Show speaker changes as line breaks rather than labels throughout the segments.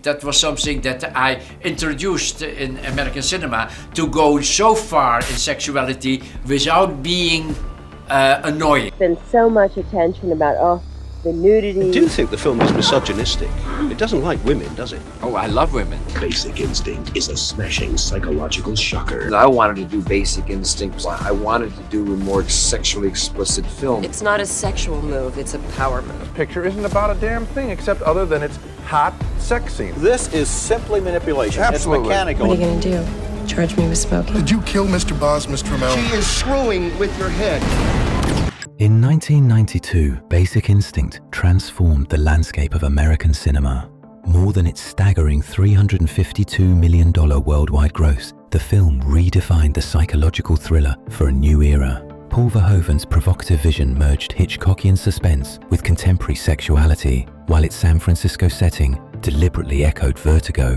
that was something that I introduced in American cinema, to go so far in sexuality without being annoying.
There's been so much attention about, the nudity.
I do think the film is misogynistic. It doesn't like women, does it?
Oh, I love women.
Basic Instinct is a smashing psychological shocker.
I wanted to do Basic Instinct. I wanted to do a more sexually explicit film.
It's not a sexual move, it's a power move.
The picture isn't about a damn thing except other than its hot sex scene.
This is simply manipulation.
Absolutely.
It's mechanical.
What are you gonna do? Charge me with smoking?
Did you kill Mr. Boz, Miss Tramell?
She is screwing with your head.
In 1992, Basic Instinct transformed the landscape of American cinema. More than its staggering $352 million worldwide gross, the film redefined the psychological thriller for a new era. Paul Verhoeven's provocative vision merged Hitchcockian suspense with contemporary sexuality, while its San Francisco setting deliberately echoed Vertigo.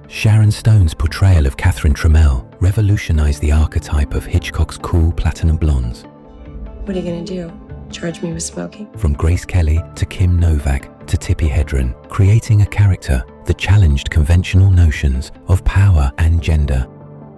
Sharon Stone's portrayal of Catherine Tramell revolutionized the archetype of Hitchcock's cool platinum blondes.
What are you gonna do? Charge me with smoking?
From Grace Kelly to Kim Novak to Tippi Hedren, creating a character that challenged conventional notions of power and gender.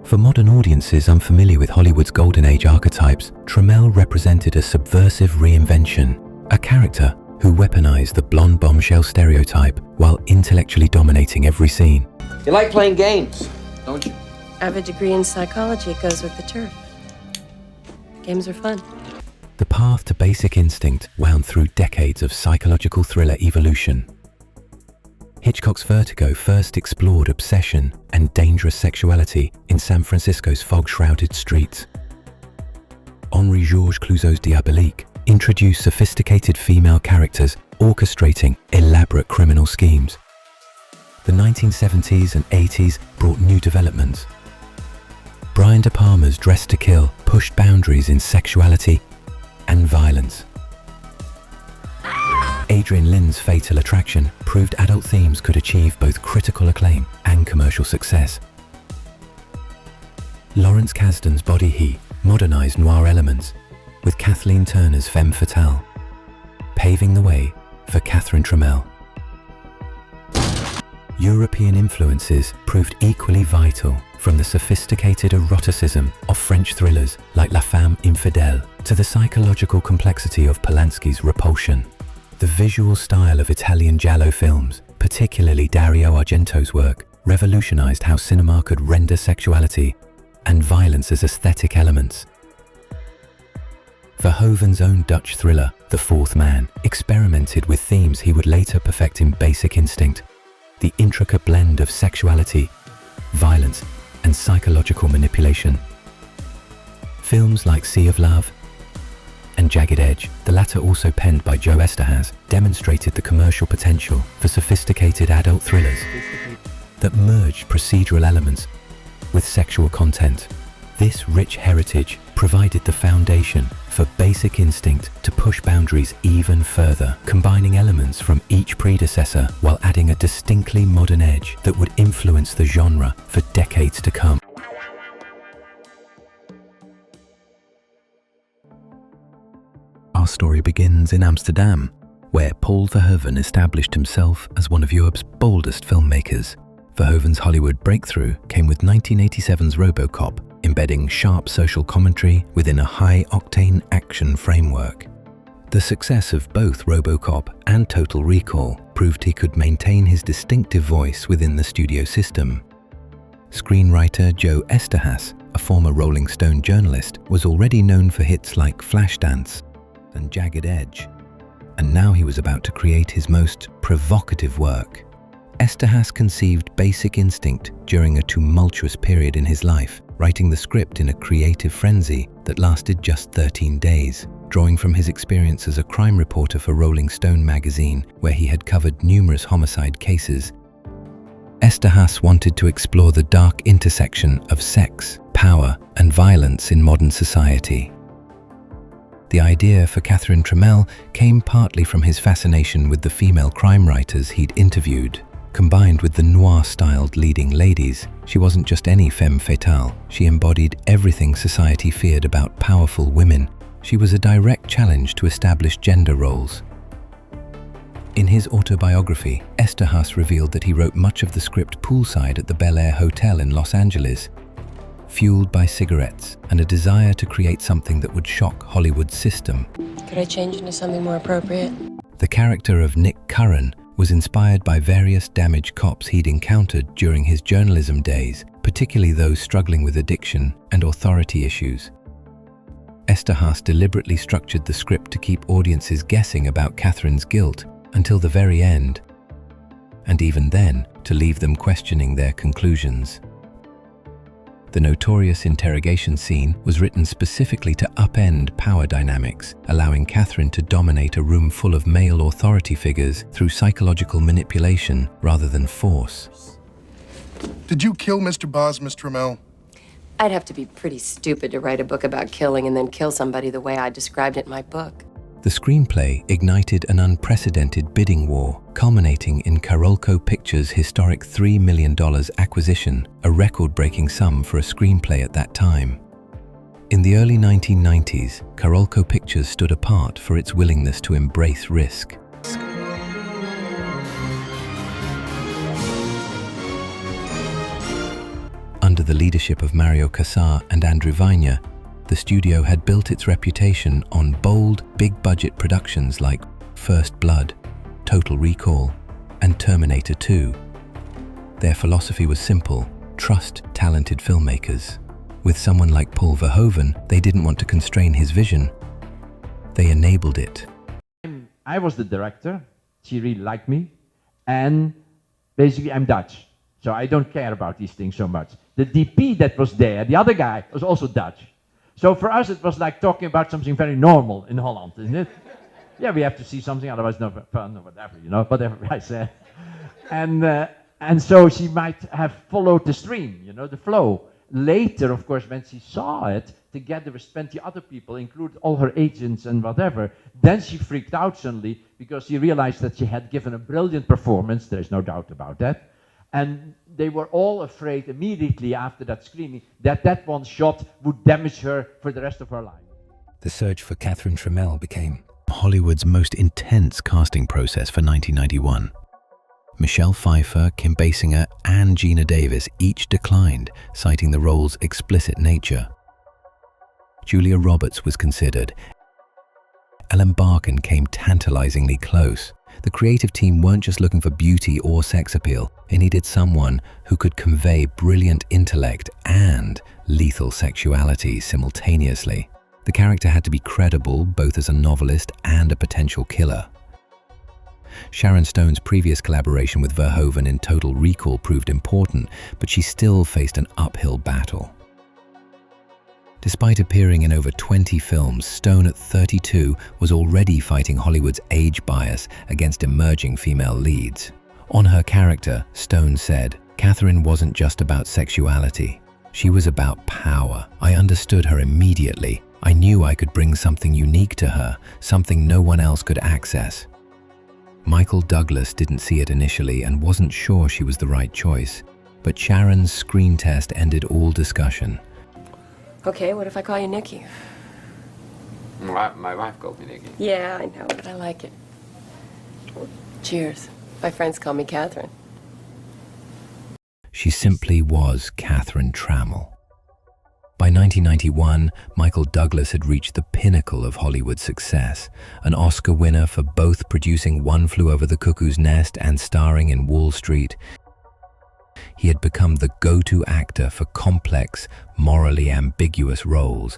For modern audiences unfamiliar with Hollywood's golden age archetypes, Tramell represented a subversive reinvention, a character who weaponized the blonde bombshell stereotype while intellectually dominating every scene.
You like playing games, don't you?
I have a degree in psychology, it goes with the turf. Games are fun.
The path to Basic Instinct wound through decades of psychological thriller evolution. Hitchcock's Vertigo first explored obsession and dangerous sexuality in San Francisco's fog-shrouded streets. Henri-Georges Clouzot's Diabolique introduced sophisticated female characters orchestrating elaborate criminal schemes. The 1970s and 80s brought new developments. Brian De Palma's Dress to Kill pushed boundaries in sexuality and violence. Adrian Lyne's Fatal Attraction proved adult themes could achieve both critical acclaim and commercial success. Lawrence Kasdan's Body Heat modernized noir elements, with Kathleen Turner's Femme Fatale paving the way for Catherine Tramell. European influences proved equally vital, from the sophisticated eroticism of French thrillers like La Femme Infidèle to the psychological complexity of Polanski's Repulsion. The visual style of Italian giallo films, particularly Dario Argento's work, revolutionized how cinema could render sexuality and violence as aesthetic elements. Verhoeven's own Dutch thriller, The Fourth Man, experimented with themes he would later perfect in Basic Instinct: the intricate blend of sexuality, violence, and psychological manipulation. Films like Sea of Love and Jagged Edge, the latter also penned by Joe Eszterhas, demonstrated the commercial potential for sophisticated adult thrillers that merged procedural elements with sexual content. This rich heritage provided the foundation for Basic Instinct to push boundaries even further, combining elements from each predecessor while adding a distinctly modern edge that would influence the genre for decades to come. Our story begins in Amsterdam, where Paul Verhoeven established himself as one of Europe's boldest filmmakers. Verhoeven's Hollywood breakthrough came with 1987's RoboCop, embedding sharp social commentary within a high-octane action framework. The success of both RoboCop and Total Recall proved he could maintain his distinctive voice within the studio system. Screenwriter Joe Eszterhas, a former Rolling Stone journalist, was already known for hits like Flashdance and Jagged Edge, and now he was about to create his most provocative work. Eszterhas conceived Basic Instinct during a tumultuous period in his life, writing the script in a creative frenzy that lasted just 13 days, drawing from his experience as a crime reporter for Rolling Stone magazine, where he had covered numerous homicide cases. Eszterhas wanted to explore the dark intersection of sex, power, and violence in modern society. The idea for Catherine Tramell came partly from his fascination with the female crime writers he'd interviewed. Combined with the noir-styled leading ladies, she wasn't just any femme fatale. She embodied everything society feared about powerful women. She was a direct challenge to established gender roles. In his autobiography, Esterhazy revealed that he wrote much of the script poolside at the Bel Air Hotel in Los Angeles, fueled by cigarettes and a desire to create something that would shock Hollywood's system.
Could I change into something more appropriate?
The character of Nick Curran was inspired by various damaged cops he'd encountered during his journalism days, particularly those struggling with addiction and authority issues. Esterhazy deliberately structured the script to keep audiences guessing about Catherine's guilt until the very end, and even then to leave them questioning their conclusions. The notorious interrogation scene was written specifically to upend power dynamics, allowing Catherine to dominate a room full of male authority figures through psychological manipulation rather than force.
Did you kill Mr. Boz, Miss Tramell?
I'd have to be pretty stupid to write a book about killing and then kill somebody the way I described it in my book.
The screenplay ignited an unprecedented bidding war, culminating in Carolco Pictures' historic $3 million acquisition, a record-breaking sum for a screenplay at that time. In the early 1990s, Carolco Pictures stood apart for its willingness to embrace risk. Under the leadership of Mario Casar and Andrew Vajna, the studio had built its reputation on bold, big-budget productions like First Blood, Total Recall, and Terminator 2. Their philosophy was simple: trust talented filmmakers. With someone like Paul Verhoeven, they didn't want to constrain his vision. They enabled it.
I was the director, she really liked me, and basically I'm Dutch, so I don't care about these things so much. The DP that was there, the other guy, was also Dutch. So for us, it was like talking about something very normal in Holland, isn't it? Yeah, we have to see something, otherwise no fun or whatever, you know, whatever I said. And so she might have followed the stream, you know, the flow. Later, of course, when she saw it, together with 20 other people, including all her agents and whatever, then she freaked out suddenly because she realized that she had given a brilliant performance, there's no doubt about that. And they were all afraid immediately after that screening that that one shot would damage her for the rest of her life.
The search for Catherine Tramell became Hollywood's most intense casting process for 1991. Michelle Pfeiffer, Kim Basinger, and Gina Davis each declined, citing the role's explicit nature. Julia Roberts was considered. Ellen Barkin came tantalizingly close. The creative team weren't just looking for beauty or sex appeal. They needed someone who could convey brilliant intellect and lethal sexuality simultaneously. The character had to be credible, both as a novelist and a potential killer. Sharon Stone's previous collaboration with Verhoeven in Total Recall proved important, but she still faced an uphill battle. Despite appearing in over 20 films, Stone at 32 was already fighting Hollywood's age bias against emerging female leads. On her character, Stone said, "Catherine wasn't just about sexuality. She was about power. I understood her immediately. I knew I could bring something unique to her, something no one else could access." Michael Douglas didn't see it initially and wasn't sure she was the right choice, but Sharon's screen test ended all discussion.
Okay, what if I call you Nikki?
My wife called me Nikki.
Yeah, I know, but I like it. Cheers. My friends call me Catherine.
She simply was Catherine Tramell. By 1991, Michael Douglas had reached the pinnacle of Hollywood success, an Oscar winner for both producing One Flew Over the Cuckoo's Nest and starring in Wall Street. He had become the go-to actor for complex, morally ambiguous roles.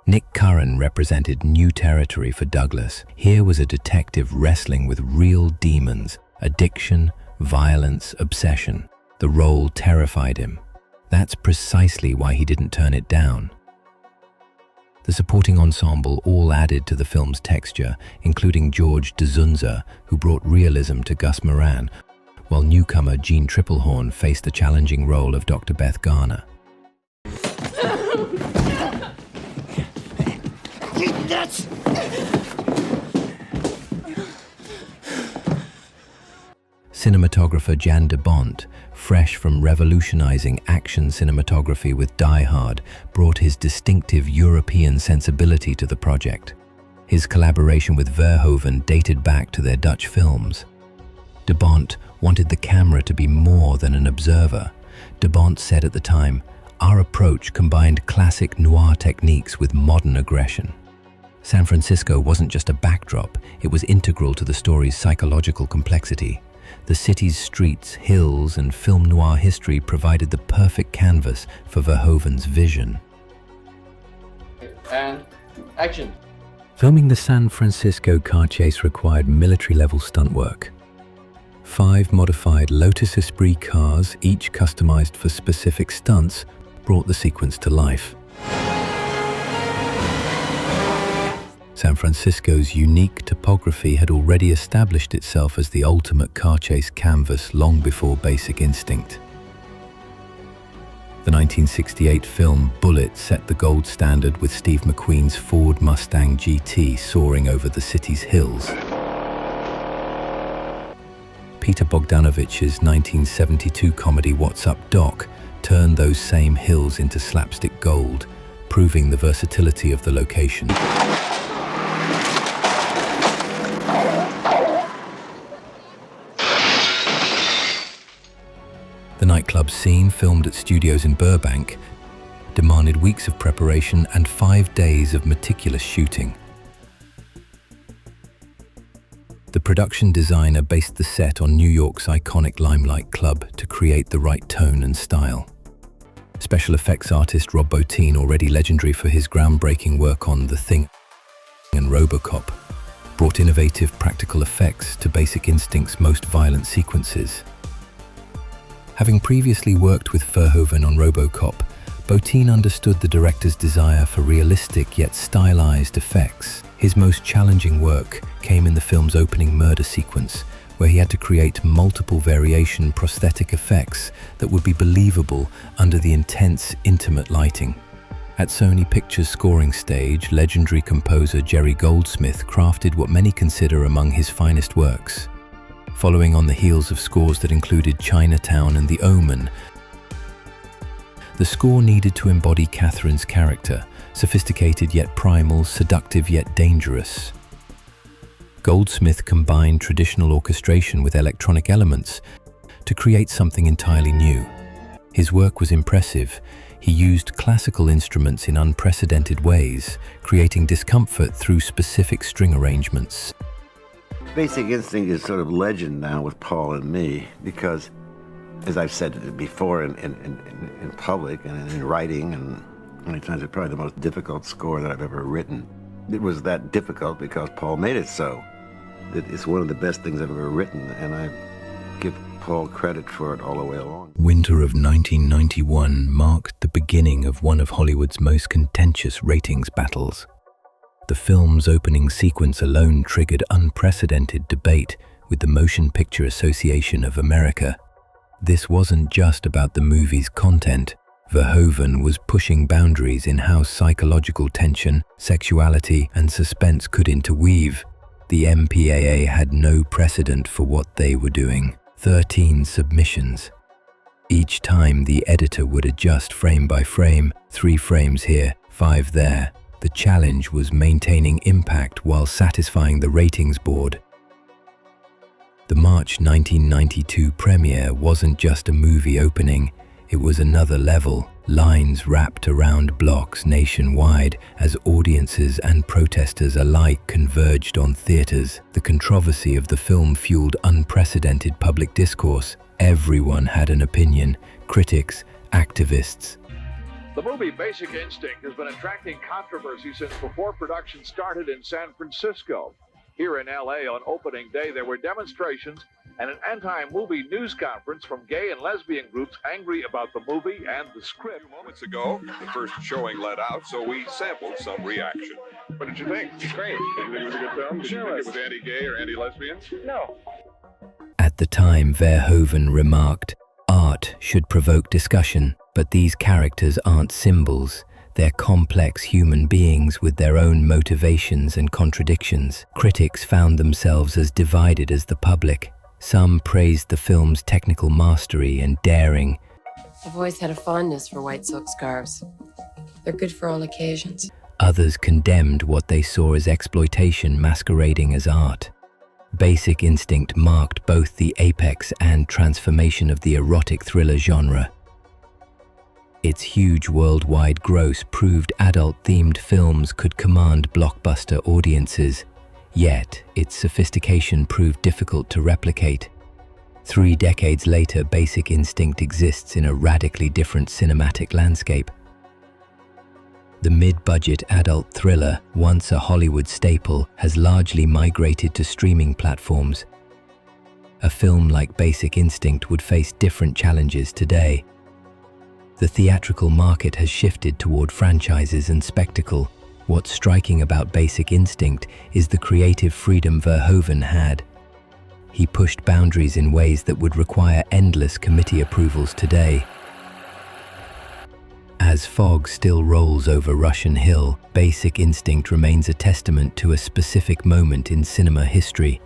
Nick Curran represented new territory for Douglas. Here was a detective wrestling with real demons, addiction, violence, obsession. The role terrified him. That's precisely why he didn't turn it down. The supporting ensemble all added to the film's texture, including George D'Souza, who brought realism to Gus Moran, while newcomer Jean Triplehorn faced the challenging role of Dr. Beth Garner. Cinematographer Jan de Bont, fresh from revolutionizing action cinematography with Die Hard, brought his distinctive European sensibility to the project. His collaboration with Verhoeven dated back to their Dutch films. De Bont wanted the camera to be more than an observer. De Bont said at the time, "Our approach combined classic noir techniques with modern aggression." San Francisco wasn't just a backdrop, it was integral to the story's psychological complexity. The city's streets, hills, and film noir history provided the perfect canvas for Verhoeven's vision.
And action.
Filming the San Francisco car chase required military-level stunt work. 5 modified Lotus Esprit cars, each customized for specific stunts, brought the sequence to life. San Francisco's unique topography had already established itself as the ultimate car chase canvas long before Basic Instinct. The 1968 film Bullitt set the gold standard with Steve McQueen's Ford Mustang GT soaring over the city's hills. Peter Bogdanovich's 1972 comedy What's Up, Doc? Turned those same hills into slapstick gold, proving the versatility of the location. The nightclub scene, filmed at studios in Burbank, demanded weeks of preparation and 5 days of meticulous shooting. The production designer based the set on New York's iconic Limelight Club to create the right tone and style. Special effects artist Rob Bottin, already legendary for his groundbreaking work on The Thing and RoboCop, brought innovative practical effects to Basic Instinct's most violent sequences. Having previously worked with Verhoeven on RoboCop, Bottin understood the director's desire for realistic yet stylized effects. His most challenging work came in the film's opening murder sequence, where he had to create multiple variation prosthetic effects that would be believable under the intense, intimate lighting. At Sony Pictures' scoring stage, legendary composer Jerry Goldsmith crafted what many consider among his finest works. Following on the heels of scores that included Chinatown and The Omen, the score needed to embody Catherine's character, sophisticated yet primal, seductive yet dangerous. Goldsmith combined traditional orchestration with electronic elements to create something entirely new. His work was impressive. He used classical instruments in unprecedented ways, creating discomfort through specific string arrangements.
Basic Instinct is sort of legend now with Paul and me because, as I've said before in public and in writing, and many times it's probably the most difficult score that I've ever written. It was that difficult because Paul made it so. It's one of the best things I've ever written, and I give Paul credit for it all the way along.
Winter of 1991 marked the beginning of one of Hollywood's most contentious ratings battles. The film's opening sequence alone triggered unprecedented debate with the Motion Picture Association of America. This wasn't just about the movie's content. Verhoeven was pushing boundaries in how psychological tension, sexuality, and suspense could interweave. The MPAA had no precedent for what they were doing. 13 submissions. Each time the editor would adjust frame by frame, 3 frames here, 5 there. The challenge was maintaining impact while satisfying the ratings board. The March 1992 premiere wasn't just a movie opening, it was another level. Lines wrapped around blocks nationwide as audiences and protesters alike converged on theaters. The controversy of the film fueled unprecedented public discourse. Everyone had an opinion, critics, activists.
The movie Basic Instinct has been attracting controversy since before production started in San Francisco. Here in LA on opening day, there were demonstrations and an anti-movie news conference from gay and lesbian groups angry about the movie and the script.
A few moments ago, the first showing let out, so we sampled some reaction. What did you think? Great. Did you think it was a good film? Did you think it was anti-gay or anti-lesbian?
No.
At the time, Verhoeven remarked, "Art should provoke discussion, but these characters aren't symbols. They're complex human beings with their own motivations and contradictions." Critics found themselves as divided as the public. Some praised the film's technical mastery and daring.
I've always had a fondness for white silk scarves. They're good for all occasions.
Others condemned what they saw as exploitation masquerading as art. Basic Instinct marked both the apex and transformation of the erotic thriller genre. Its huge worldwide gross proved adult-themed films could command blockbuster audiences, yet its sophistication proved difficult to replicate. 3 decades later, Basic Instinct exists in a radically different cinematic landscape. The mid-budget adult thriller, once a Hollywood staple, has largely migrated to streaming platforms. A film like Basic Instinct would face different challenges today. The theatrical market has shifted toward franchises and spectacle. What's striking about Basic Instinct is the creative freedom Verhoeven had. He pushed boundaries in ways that would require endless committee approvals today. As fog still rolls over Russian Hill, Basic Instinct remains a testament to a specific moment in cinema history,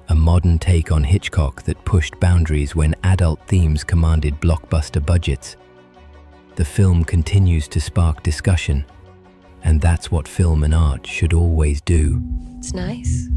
a modern take on Hitchcock that pushed boundaries when adult themes commanded blockbuster budgets. The film continues to spark discussion, and that's what film and art should always do.
It's nice.